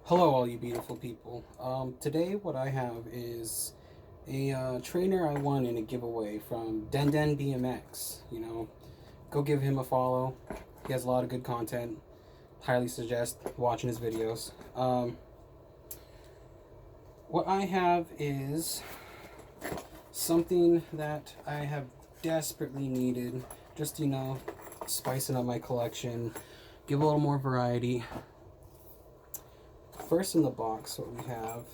Hello, all you beautiful people. Today, what I have is a trainer I won in a giveaway from DenDenbmx. Go give him a follow. He has a lot of good content. Highly suggest watching his videos. What I have is something that I have desperately needed. Just, spicing up my collection, give a little more variety. First in the box, what we have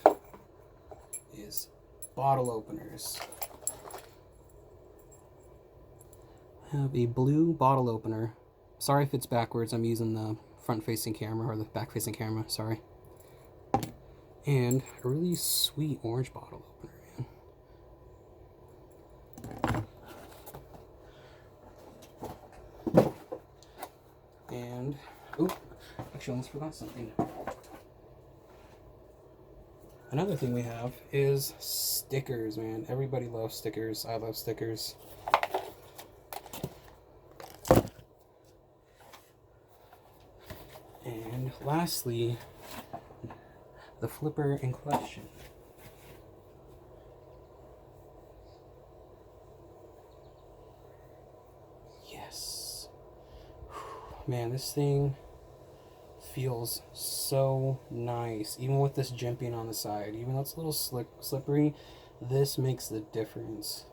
is bottle openers. I have a blue bottle opener. Sorry if it's backwards, I'm using the front-facing camera, or the back-facing camera, sorry. And a really sweet orange bottle opener, man. And, actually almost forgot something. Another thing we have is stickers, man. Everybody loves stickers. I love stickers. And lastly, the flipper in question. Yes. Man, this thing feels so nice, even with this jimping on the side. Even though it's a little slippery, this makes the difference.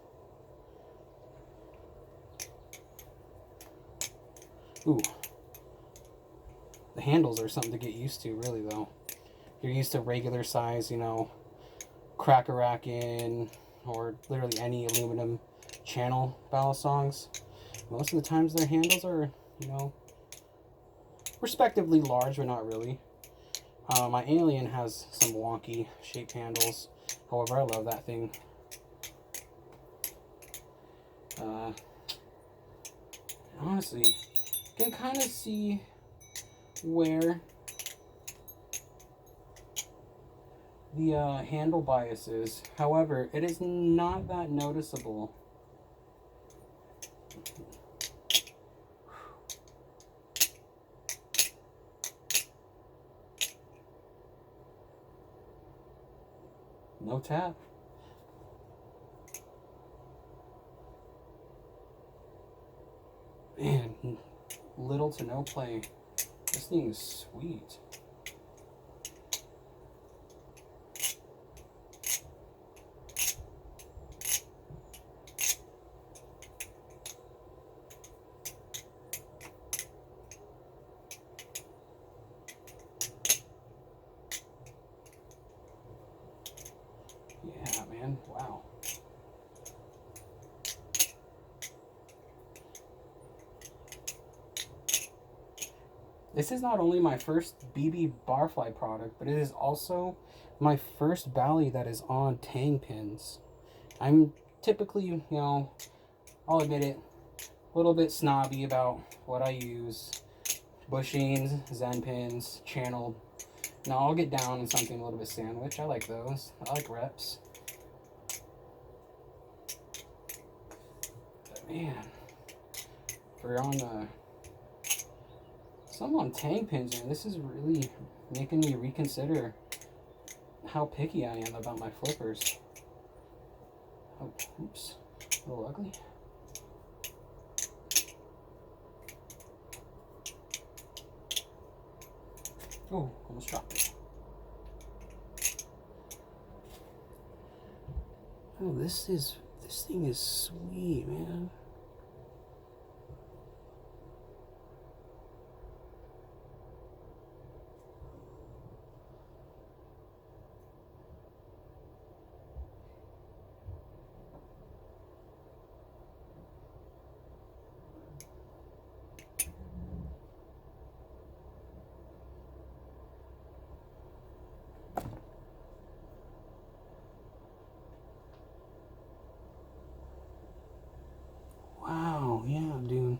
Ooh, the handles are something to get used to, really, though. You're used to regular size, cracker racking, or literally any aluminum channel Balisongs. Most of the times their handles are, respectively large, but not really. My Alien has some wonky shaped handles. However, I love that thing. Honestly, you can kind of see where the handle bias is. However, it is not that noticeable. No tap. Man, little to no play. This thing is sweet. Yeah, man, wow. This is not only my first BBfirefly product, but it is also my first Bali that is on Tang pins. I'm typically, I'll admit it, a little bit snobby about what I use. Bushings, Zen pins, channeled. Now I'll get down in something a little bit sandwich. I like those. I like reps. But man, for on some on Tang pins, man, this is really making me reconsider how picky I am about my flippers. Oh, oops, a little ugly. Oh, almost dropped it. Oh, this thing is sweet, man. Wow, yeah, dude.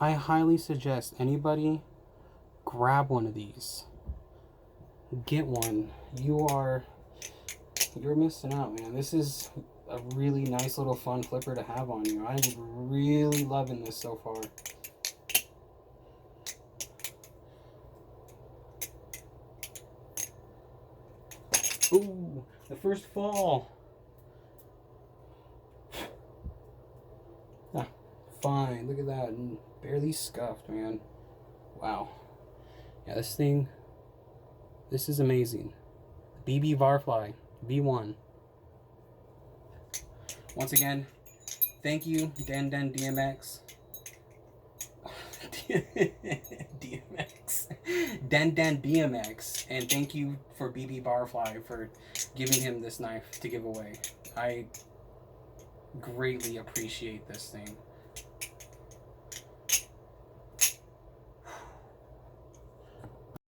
I highly suggest anybody grab one of these. Get one. You're missing out, man. This is a really nice little fun flipper to have on you. I'm really loving this so far. Ooh, the first fall. Ah, fine. Look at that. Barely scuffed, man. Wow. Yeah, this thing. This is amazing. BBfirefly V1. Once again, thank you, DenDenbmx. DMX. DenDenbmx. And thank you for BBfirefly for giving him this knife to give away. I greatly appreciate this thing.